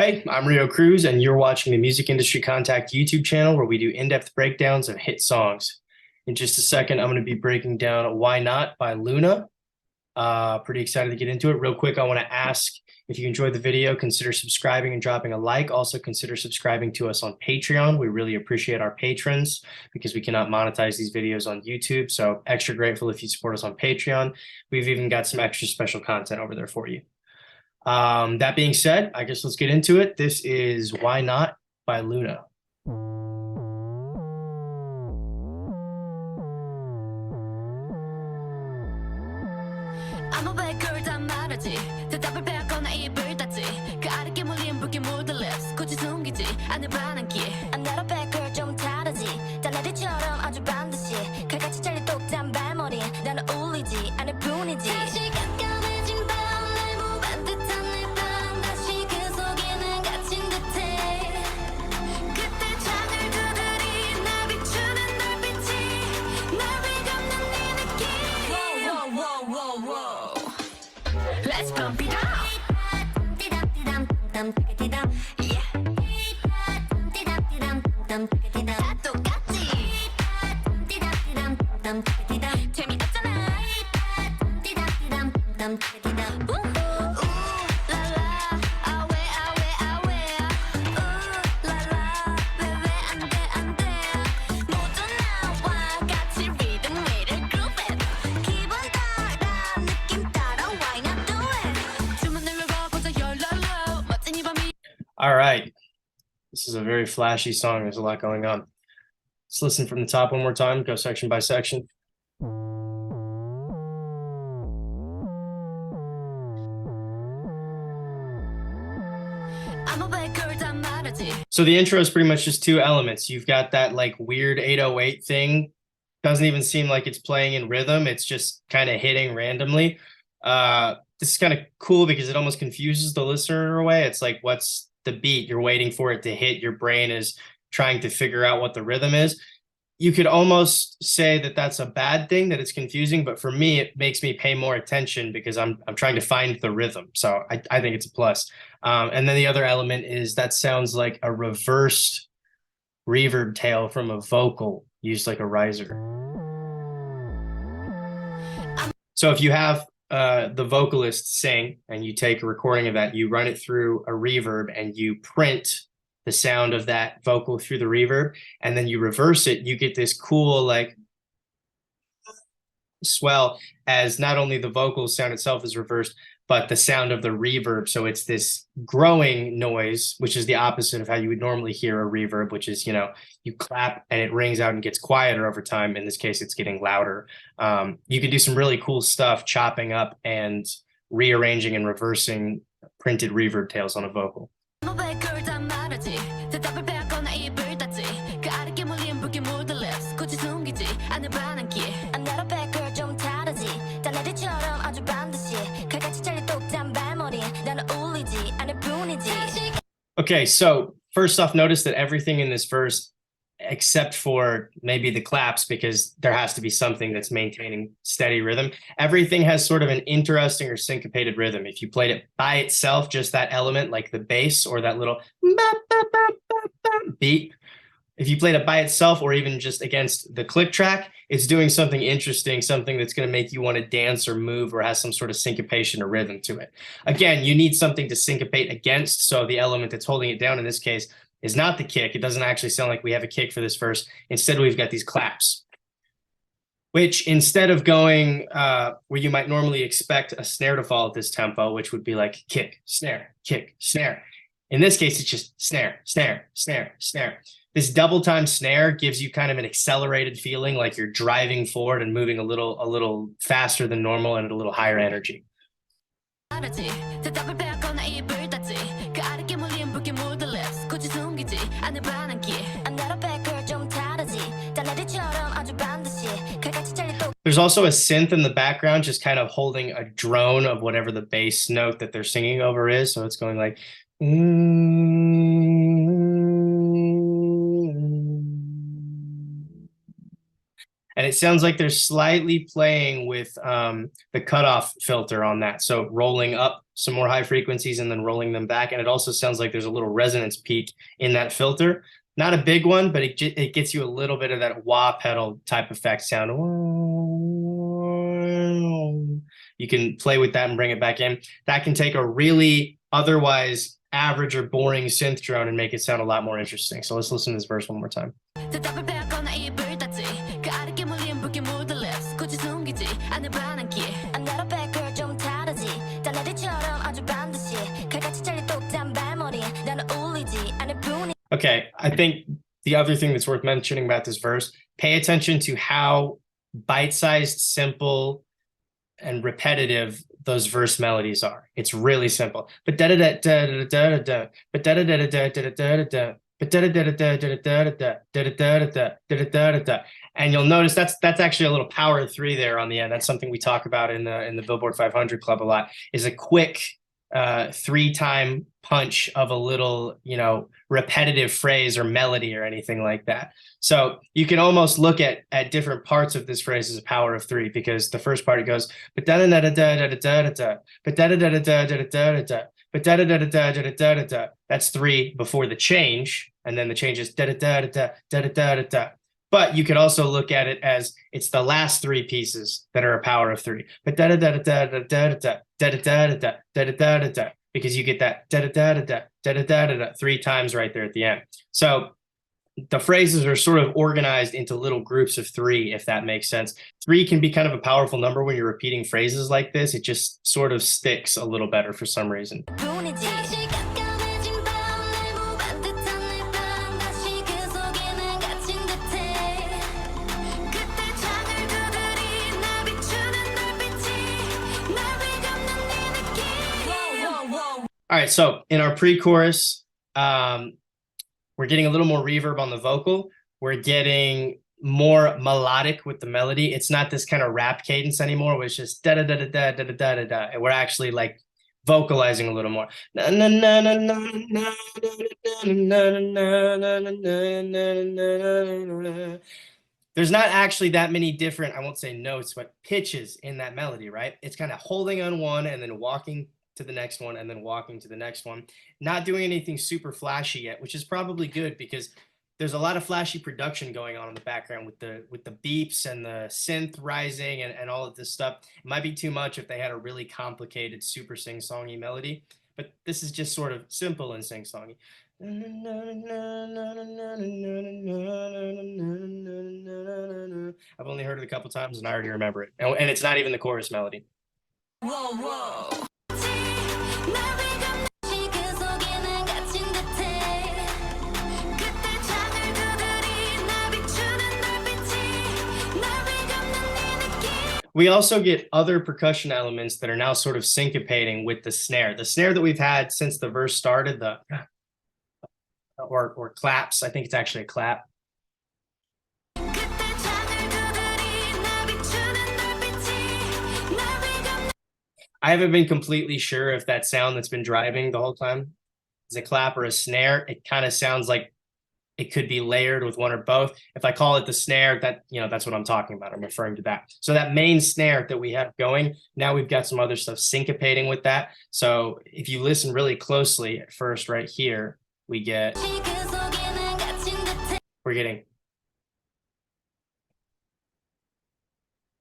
Hey, I'm Rio Cruz, and you're watching the Music Industry Contact YouTube channel where we do in-depth breakdowns of hit songs. In just a second, I'm going to be breaking down Why Not by LOONA. Pretty excited to get into it. Real quick, I want to ask if you enjoyed the video, consider subscribing and dropping a like. Also, consider subscribing to us on Patreon. We really appreciate our patrons because we cannot monetize these videos on YouTube. So extra grateful if you support us on Patreon. We've even got some extra special content over there for you. That being said, I guess let's get into it. This is Why Not by LOONA. Let's pump it up. All right. This is a very flashy song. There's a lot going on. Let's listen from the top one more time, go section by section. So the intro is pretty much just two elements. You've got that like weird 808 thing. Doesn't even seem like it's playing in rhythm. It's just kind of hitting randomly. This is kind of cool because it almost confuses the listener away. It's like, what's the beat? You're waiting for it to hit. Your brain is trying to figure out what the rhythm is. You could almost say that that's a bad thing, that it's confusing, but for me, it makes me pay more attention because I'm trying to find the rhythm. So I think it's a plus. And then the other element is that sounds like a reversed reverb tail from a vocal used like a riser. So if you have the vocalist sing and you take a recording of that, you run it through a reverb and you print the sound of that vocal through the reverb, and then you reverse it, you get this cool like swell as not only the vocal sound itself is reversed, but the sound of the reverb. So it's this growing noise, which is the opposite of how you would normally hear a reverb, which is, you know, you clap and it rings out and gets quieter over time. In this case, it's getting louder. You can do some really cool stuff chopping up and rearranging and reversing printed reverb tails on a vocal. Okay, so first off, notice that everything in this verse, except for maybe the claps, because there has to be something that's maintaining steady rhythm, everything has sort of an interesting or syncopated rhythm. If you played it by itself, just that element, like the bass or that little beat, if you played it by itself or even just against the click track, it's doing something interesting, something that's going to make you want to dance or move or has some sort of syncopation or rhythm to it. Again, you need something to syncopate against, so the element that's holding it down in this case is not the kick. It doesn't actually sound like we have a kick for this verse. Instead, we've got these claps, which instead of going where you might normally expect a snare to fall at this tempo, which would be like kick, snare, in this case, it's just snare, snare, snare, snare. This double time snare gives you kind of an accelerated feeling, like you're driving forward and moving a little faster than normal and at a little higher energy. There's also a synth in the background just kind of holding a drone of whatever the bass note that they're singing over is. So it's going like, And it sounds like they're slightly playing with the cutoff filter on that. So rolling up some more high frequencies and then rolling them back. And it also sounds like there's a little resonance peak in that filter. Not a big one, but it gets you a little bit of that wah pedal type effect sound. You can play with that and bring it back in. That can take a really otherwise average or boring synth drone and make it sound a lot more interesting. So let's listen to this verse one more time. Okay, I think the other thing that's worth mentioning about this verse, pay attention to how bite-sized, simple, and repetitive those verse melodies are. It's really simple. And you'll notice that's actually a little power of 3 there on the end. That's something we talk about in the Billboard 500 Club a lot, is a quick 3-time punch of a little, repetitive phrase or melody or anything like that. So you can almost look at different parts of this phrase as a power of 3, because the first part it goes, that's 3 before the change, and then the change is But you could also look at it as it's the last 3 pieces that are a power of 3. Because you get that 3 times right there at the end. So the phrases are sort of organized into little groups of 3, if that makes sense. 3 can be kind of a powerful number when you're repeating phrases like this. It just sort of sticks a little better for some reason. All right, so in our pre-chorus, we're getting a little more reverb on the vocal. We're getting more melodic with the melody. It's not this kind of rap cadence anymore, where it's just da da da da da da da da da. And we're actually like vocalizing a little more. There's not actually that many different, I won't say notes, but pitches in that melody, right? It's kind of holding on one and then walking to the next one and then walking to the next one. Not doing anything super flashy yet, which is probably good, because there's a lot of flashy production going on in the background with the beeps and the synth rising and all of this stuff. It might be too much if they had a really complicated super sing-songy melody, but this is just sort of simple and sing-songy. I've only heard it a couple times and I already remember it. And it's not even the chorus melody. Whoa, whoa. We also get other percussion elements that are now sort of syncopating with the snare. The snare that we've had since the verse started, or claps. I think it's actually a clap. I haven't been completely sure if that sound that's been driving the whole time is a clap or a snare. It kind of sounds like it could be layered with one or both. If I call it the snare, that's what I'm talking about. I'm referring to that. So that main snare that we have going, now we've got some other stuff syncopating with that. So if you listen really closely at first right here, we're getting,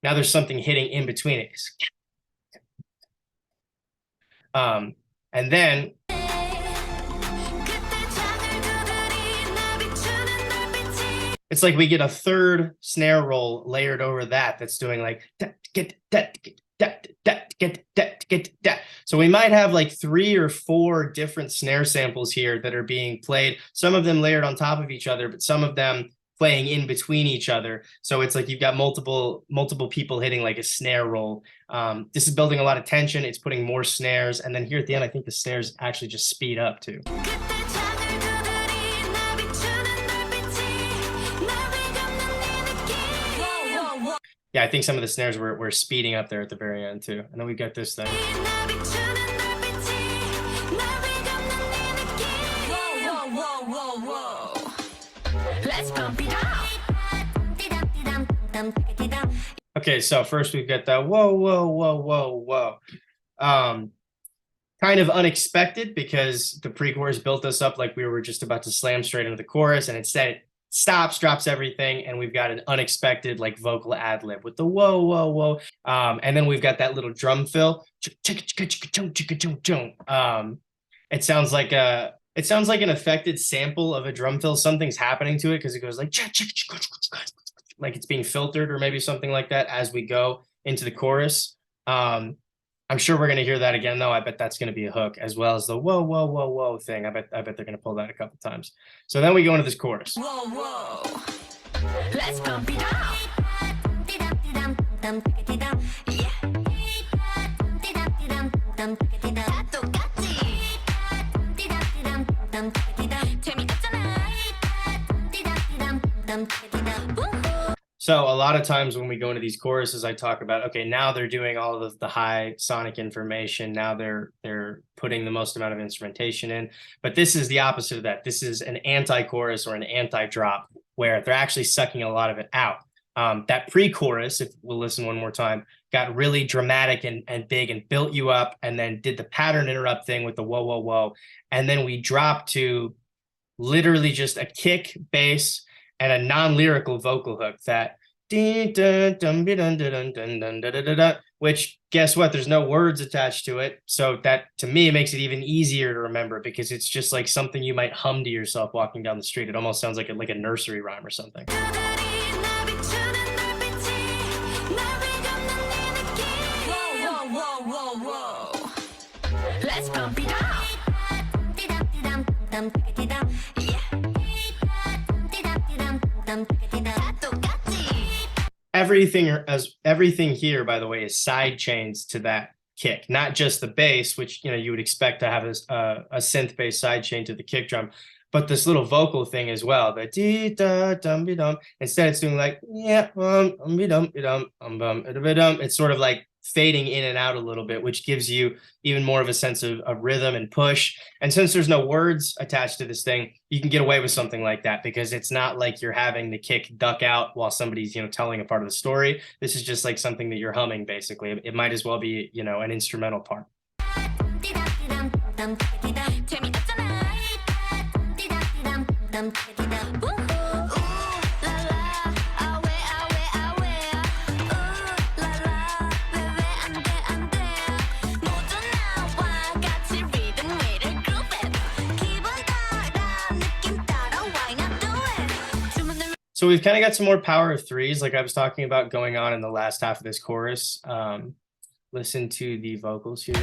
now there's something hitting in between it. And then it's like we get a third snare roll layered over that's doing like so we might have like 3 or 4 different snare samples here that are being played, some of them layered on top of each other, but some of them playing in between each other. So it's like you've got multiple people hitting like a snare roll. This is building a lot of tension. It's putting more snares, and then here at the end I think the snares actually just speed up too. Yeah, I think some of the snares were speeding up there at the very end too. And then we got this thing. Let's pump it up. Okay, so first we've got that whoa, whoa, whoa, whoa, whoa. Kind of unexpected because the pre-chorus built us up like we were just about to slam straight into the chorus, and instead it stops, drops everything, and we've got an unexpected like vocal ad lib with the whoa, whoa, whoa. And then we've got that little drum fill. It sounds like an affected sample of a drum fill. Something's happening to it because it goes like it's being filtered or maybe something like that as we go into the chorus. I'm sure we're going to hear that again, though. I bet that's going to be a hook, as well as the whoa, whoa, whoa, whoa thing. I bet they're going to pull that a couple times. So then we go into this chorus. Whoa, whoa. Let's pump it up. So a lot of times when we go into these choruses, I talk about, okay, now they're doing all of the high sonic information. Now they're putting the most amount of instrumentation in. But this is the opposite of that. This is an anti-chorus or an anti-drop where they're actually sucking a lot of it out. That pre-chorus, if we'll listen one more time, got really dramatic and big and built you up, and then did the pattern interrupt thing with the whoa, whoa, whoa. And then we dropped to literally just a kick, bass, and a non-lyrical vocal hook that which, guess what, there's no words attached to it, so that to me makes it even easier to remember because it's just like something you might hum to yourself walking down the street. It almost sounds like a nursery rhyme or something. Whoa. Let's pump it up. Everything here, by the way, is side chains to that kick, not just the bass, which you would expect to have a synth bass side chain to the kick drum, but this little vocal thing as well. The dee da dum be dum. Instead, it's doing like be dum be dum be dum. It's sort of like fading in and out a little bit, which gives you even more of a sense of rhythm and push. And since there's no words attached to this thing, you can get away with something like that because it's not like you're having the kick duck out while somebody's, telling a part of the story. This is just like something that you're humming, basically. It might as well be, an instrumental part. So we've kind of got some more power of threes, like I was talking about going on in the last half of this chorus. Listen to the vocals here.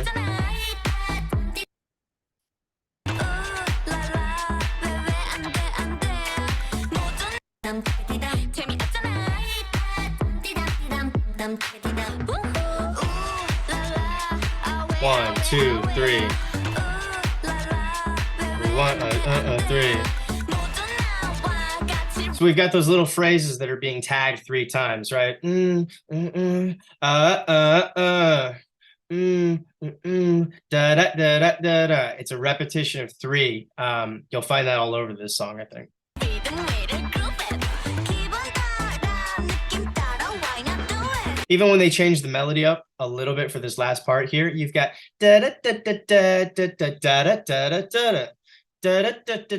One, two, three. One, three. So we've got those little phrases that are being tagged 3 times, right? It's a repetition of 3. You'll find that all over this song, I think. Even when they change the melody up a little bit for this last part here, you've got da da da da da da da da da da da. Da da da da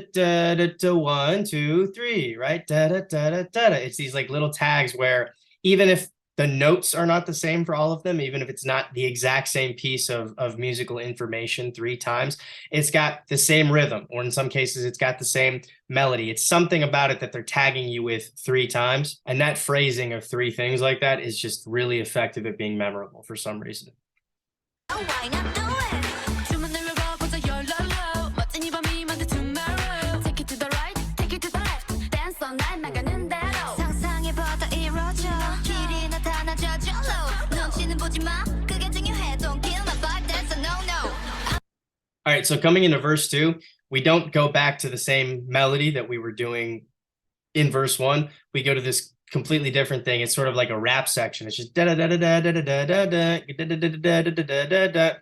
da da 1, 2, 3, right? Da da da da da. It's these like little tags where even if the notes are not the same for all of them, even if it's not the exact same piece of musical information 3 times, it's got the same rhythm, or in some cases, it's got the same melody. It's something about it that they're tagging you with 3 times, and that phrasing of 3 things like that is just really effective at being memorable for some reason. All right, so coming into verse 2, we don't go back to the same melody that we were doing in verse 1. We go to this completely different thing. It's sort of like a rap section. It's just da da da da da da da da da da da da da.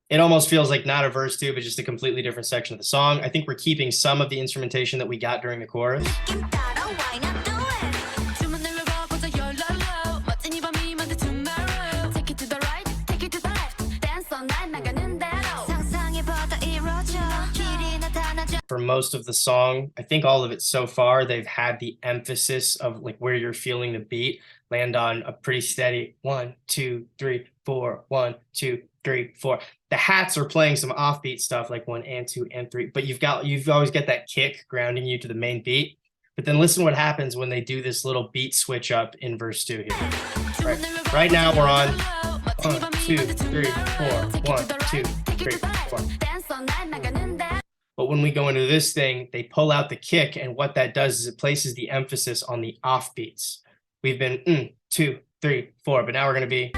It almost feels like not a verse 2, but just a completely different section of the song. I think we're keeping some of the instrumentation that we got during the chorus. For most of the song, I think all of it so far, they've had the emphasis of like where you're feeling the beat land on a pretty steady 1, 2, 3, 4, 1, 2, 3, 4. The hats are playing some offbeat stuff like 1 and 2 and 3, but you've always got that kick grounding you to the main beat. But then listen what happens when they do this little beat switch up in verse 2 here. Right now we're on 1, 2, 3, 4, 1, 2, 3, 4. But when we go into this thing, they pull out the kick, and what that does is it places the emphasis on the offbeats. We've been 2, 3, 4, but now we're going to be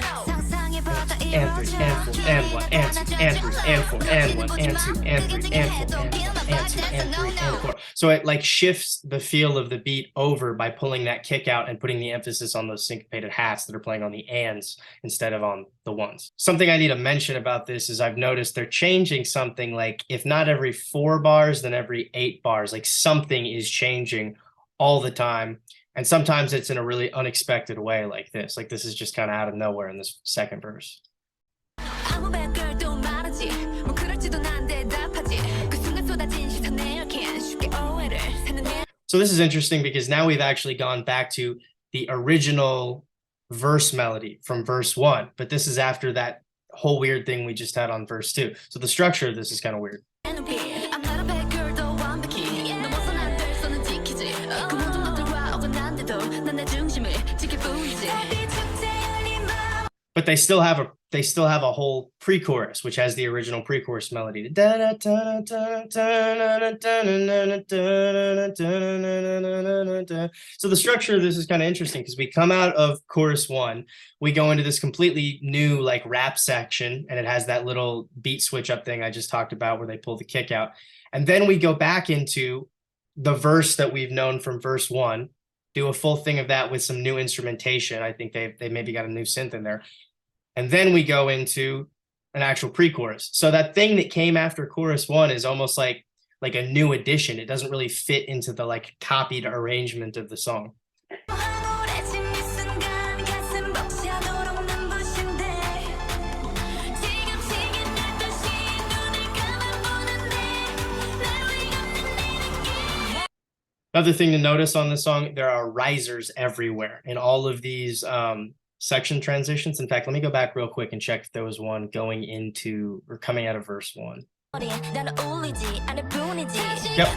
and 3, and 4, and 1, and 2, and 3, and 4, and 1, and 2, and 3, and 4, and 1, and 2, and 3, and 4. So it like shifts the feel of the beat over by pulling that kick out and putting the emphasis on those syncopated hats that are playing on the ands instead of on the ones. Something I need to mention about this is I've noticed they're changing something like if not every 4 bars, then every 8 bars, like something is changing all the time. And sometimes it's in a really unexpected way like this. Like this is just kind of out of nowhere in this second verse. So this is interesting because now we've actually gone back to the original verse melody from verse 1, but this is after that whole weird thing we just had on verse 2. So the structure of this is kind of weird. But they still have a whole pre-chorus, which has the original pre-chorus melody. So the structure of this is kind of interesting because we come out of chorus 1, we go into this completely new like rap section, and it has that little beat switch up thing I just talked about where they pull the kick out. And then we go back into the verse that we've known from verse 1, do a full thing of that with some new instrumentation. I think they maybe got a new synth in there. And then we go into an actual pre-chorus. So that thing that came after chorus 1 is almost like a new addition. It doesn't really fit into the like copied arrangement of the song. Another thing to notice on this song, there are risers everywhere in all of these section transitions. In fact, let me go back real quick and check if there was one going into or coming out of verse 1. Yep,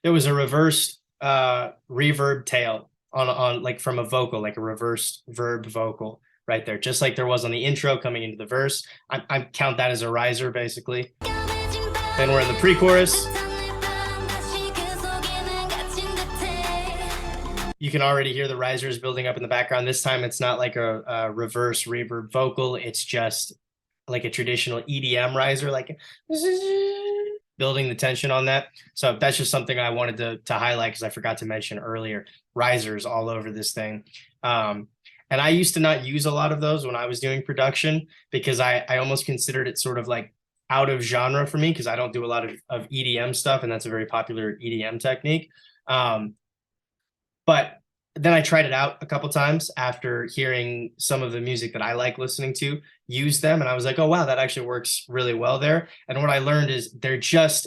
there was a reversed reverb tail on like from a vocal, like a reversed verb vocal right there, just like there was on the intro coming into the verse. I count that as a riser basically. Then we're in the pre-chorus. You can already hear the risers building up in the background. This time it's not like a reverse reverb vocal. It's just like a traditional EDM riser, like building the tension on that. So that's just something I wanted to highlight because I forgot to mention earlier. Risers all over this thing. And I used to not use a lot of those when I was doing production because I almost considered it sort of like out of genre for me because I don't do a lot of EDM stuff, and that's a very popular EDM technique. But then I tried it out a couple times after hearing some of the music that I like listening to use them. And I was like, oh, wow, that actually works really well there. And what I learned is they're just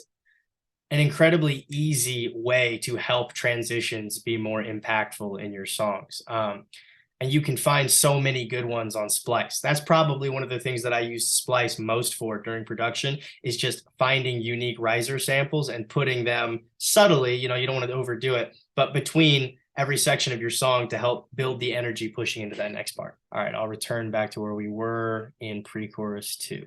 an incredibly easy way to help transitions be more impactful in your songs. And you can find so many good ones on Splice. That's probably one of the things that I use Splice most for during production is just finding unique riser samples and putting them subtly, you don't want to overdo it, but between every section of your song to help build the energy pushing into that next part. All right, I'll return back to where we were in pre-chorus 2.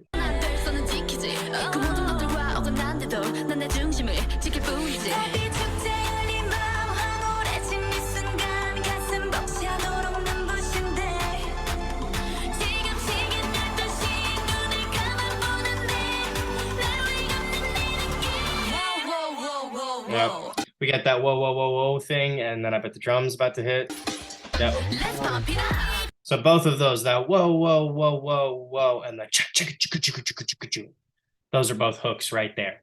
Yep. We got that whoa, whoa, whoa, whoa thing, and then I bet the drum's about to hit. Yep. So both of those, that whoa, whoa, whoa, whoa, whoa, and the chicka, those are both hooks right there.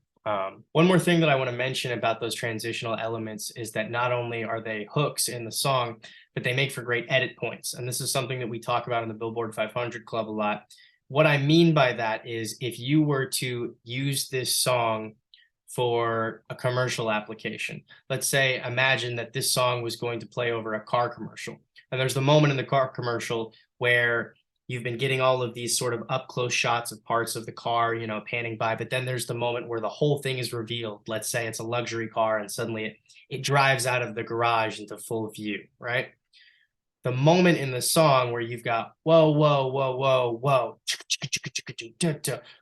One more thing that I want to mention about those transitional elements is that not only are they hooks in the song, but they make for great edit points. And this is something that we talk about in the Billboard 500 Club a lot. What I mean by that is if you were to use this song for a commercial application. Let's say, imagine that this song was going to play over a car commercial. And there's the moment in the car commercial where you've been getting all of these sort of up close shots of parts of the car, you know, panning by, but then there's the moment where the whole thing is revealed. Let's say it's a luxury car and suddenly it drives out of the garage into full view, right? The moment in the song where you've got whoa, whoa, whoa, whoa, whoa,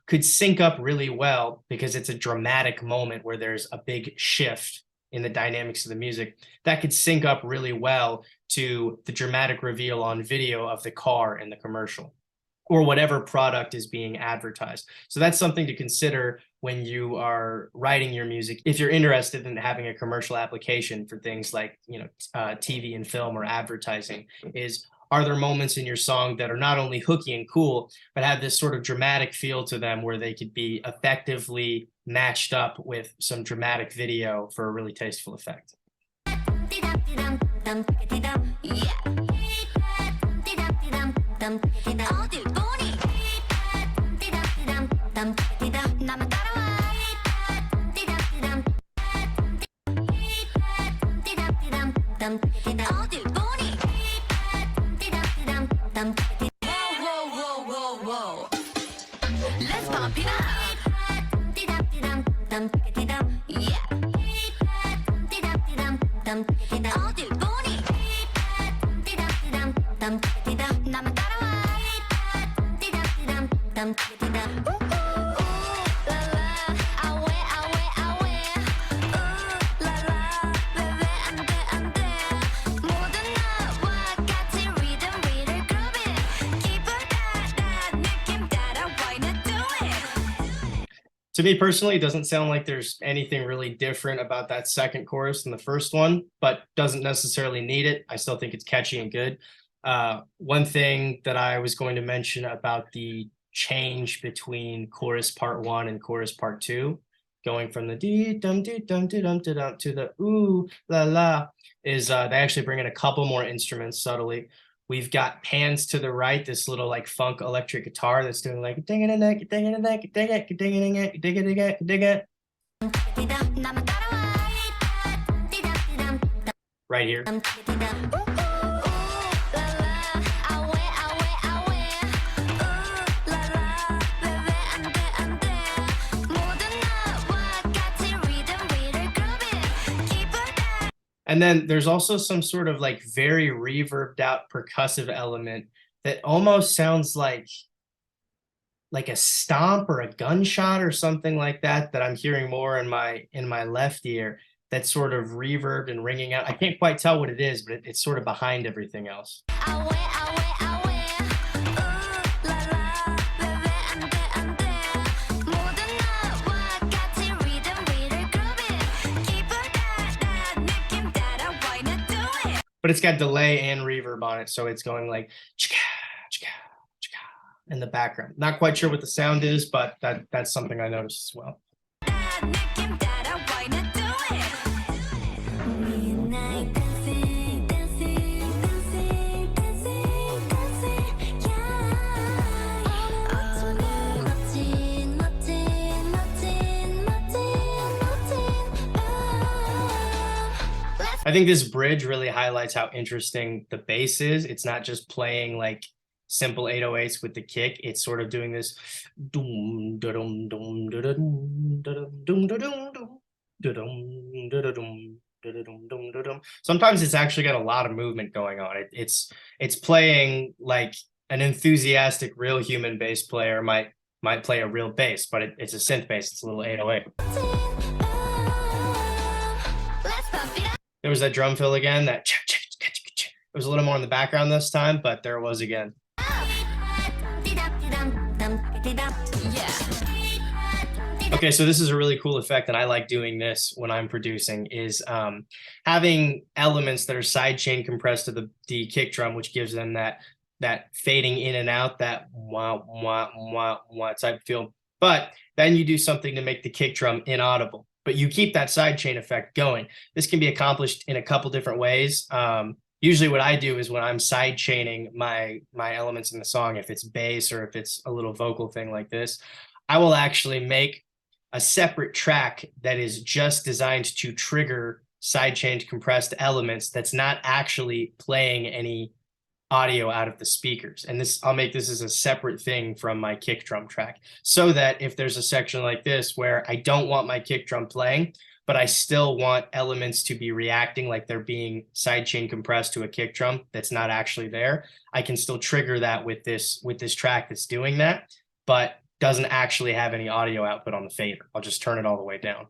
could sync up really well because it's a dramatic moment where there's a big shift in the dynamics of the music. That could sync up really well to the dramatic reveal on video of the car in the commercial or whatever product is being advertised. So that's something to consider when you are writing your music. If you're interested in having a commercial application for things like, you know, TV and film or advertising, is are there moments in your song that are not only hooky and cool, but have this sort of dramatic feel to them where they could be effectively matched up with some dramatic video for a really tasteful effect. Let's pump it To me personally, it doesn't sound like there's anything really different about that second chorus than the first one, but doesn't necessarily need it. I still think it's catchy and good. One thing that I was going to mention about the change between chorus part 1 and chorus part 2, going from the dee dum dee dum dee dum dee dum to the ooh la la, is they actually bring in a couple more instruments subtly. We've got pans to the right, this little like funk electric guitar that's doing like ding it in it, ding it in it, ding it, ding it in it, ding it, ding it, ding it. Right here. And then there's also some sort of like very reverbed out percussive element that almost sounds like a stomp or a gunshot or something like that I'm hearing more in my left ear, that's sort of reverbed and ringing out. I can't quite tell what it is, but it's sort of behind everything else. But it's got delay and reverb on it, so it's going like chika, chika, chika in the background. Not quite sure what the sound is, but that's something I noticed as well. I think this bridge really highlights how interesting the bass is. It's not just playing like simple 808s with the kick. It's sort of doing this doom dum dum dum dum dum. Sometimes it's actually got a lot of movement going on. It's playing like an enthusiastic real human bass player might play a real bass, but it's a synth bass. It's a little 808. There was that drum fill again, that it was a little more in the background this time, but there it was again. Okay, so this is a really cool effect, and I like doing this when I'm producing, is having elements that are sidechain compressed to the kick drum, which gives them that fading in and out, that wah, wah, wah, wah type feel. But then you do something to make the kick drum inaudible, but you keep that sidechain effect going. This can be accomplished in a couple different ways. Usually what I do is when I'm sidechaining my elements in the song, if it's bass or if it's a little vocal thing like this, I will actually make a separate track that is just designed to trigger sidechained compressed elements that's not actually playing any audio out of the speakers. And this, I'll make this as a separate thing from my kick drum track, so that if there's a section like this where I don't want my kick drum playing, but I still want elements to be reacting like they're being sidechain compressed to a kick drum that's not actually there, I can still trigger that with this track that's doing that, but doesn't actually have any audio output on the fader. I'll just turn it all the way down.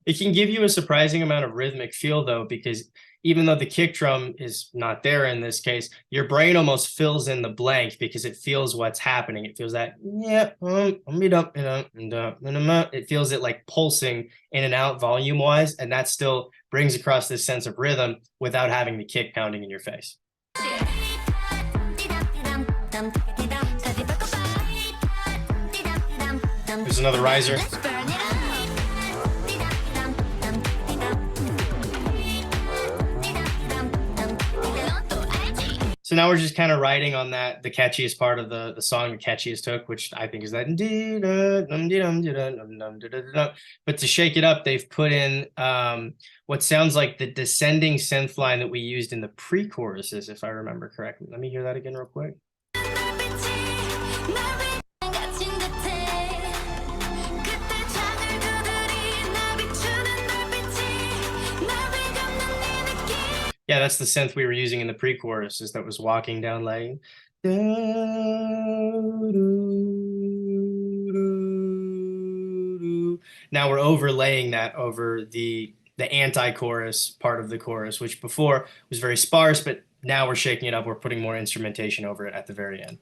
It can give you a surprising amount of rhythmic feel, though, because even though the kick drum is not there in this case, your brain almost fills in the blank because it feels what's happening. It feels that, it feels it like pulsing in and out volume-wise, and that still brings across this sense of rhythm without having the kick pounding in your face. There's another riser. So now we're just kind of riding on that, the catchiest part of the song, the catchiest hook, which I think is that. But to shake it up, they've put in what sounds like the descending synth line that we used in the pre-choruses, if I remember correctly. Let me hear that again real quick. Yeah, that's the synth we were using in the pre-choruses that was walking down like. Now we're overlaying that over the anti-chorus part of the chorus, which before was very sparse, but now we're shaking it up. We're putting more instrumentation over it at the very end.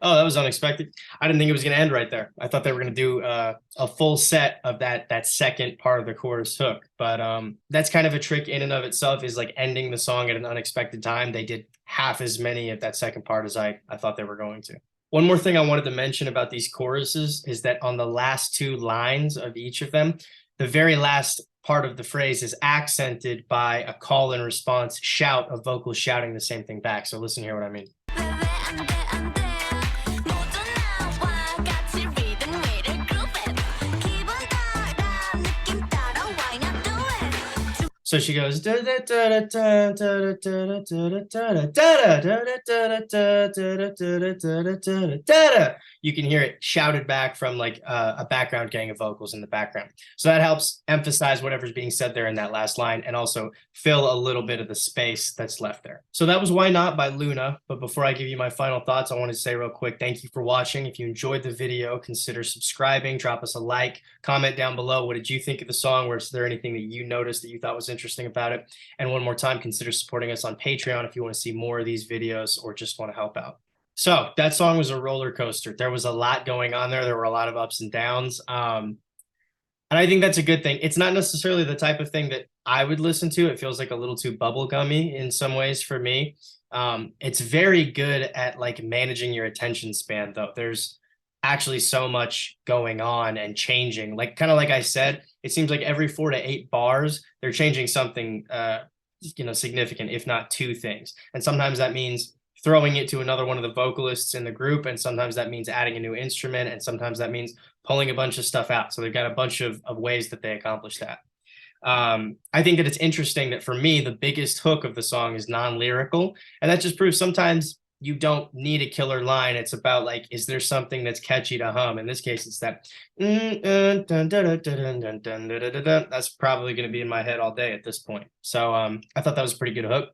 Oh, that was unexpected. I didn't think it was going to end right there. I thought they were going to do a full set of that second part of the chorus hook. But that's kind of a trick in and of itself, is like ending the song at an unexpected time. They did half as many of that second part as I thought they were going to. One more thing I wanted to mention about these choruses is that on the last two lines of each of them, the very last part of the phrase is accented by a call and response shout of vocals shouting the same thing back. So listen here what I mean. So she goes, you can hear it shouted back from like a background gang of vocals in the background. So that helps emphasize whatever's being said there in that last line and also fill a little bit of the space that's left there. So that was Why Not by Loona. But before I give you my final thoughts, I want to say real quick, thank you for watching. If you enjoyed the video, consider subscribing, drop us a like, comment down below. What did you think of the song? Was there anything that you noticed that you thought was interesting about it? And one more time, consider supporting us on Patreon if you want to see more of these videos or just want to help out. So that song was a roller coaster. There was a lot going on there. There were a lot of ups and downs. And I think that's a good thing. It's not necessarily the type of thing that I would listen to. It feels like a little too bubblegummy in some ways for me. It's very good at like managing your attention span, though. There's actually so much going on and changing. Like kind of like I said, it seems like every 4 to 8 bars, they're changing something significant, if not 2 things. And sometimes that means throwing it to another one of the vocalists in the group, and sometimes that means adding a new instrument, and sometimes that means pulling a bunch of stuff out. So they've got a bunch of ways that they accomplish that. I think that it's interesting that for me, the biggest hook of the song is non-lyrical, and that just proves sometimes you don't need a killer line. It's about like, is there something that's catchy to hum? In this case, it's that. That's probably going to be in my head all day at this point. So I thought that was a pretty good hook.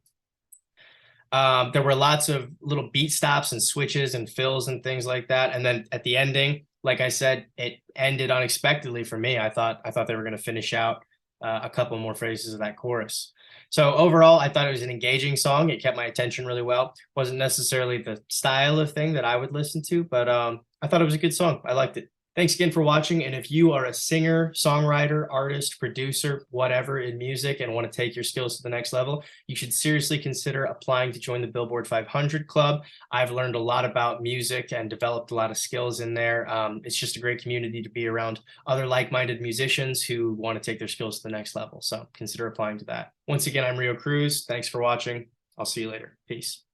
There were lots of little beat stops and switches and fills and things like that. And then at the ending, like I said, it ended unexpectedly for me. I thought they were going to finish out a couple more phrases of that chorus. So overall, I thought it was an engaging song. It kept my attention really well. Wasn't necessarily the style of thing that I would listen to, but I thought it was a good song. I liked it. Thanks again for watching. And if you are a singer, songwriter, artist, producer, whatever in music and want to take your skills to the next level, you should seriously consider applying to join the Billboard 500 Club. I've learned a lot about music and developed a lot of skills in there. It's just a great community to be around other like-minded musicians who want to take their skills to the next level. So consider applying to that. Once again, I'm Rio Cruz. Thanks for watching. I'll see you later. Peace.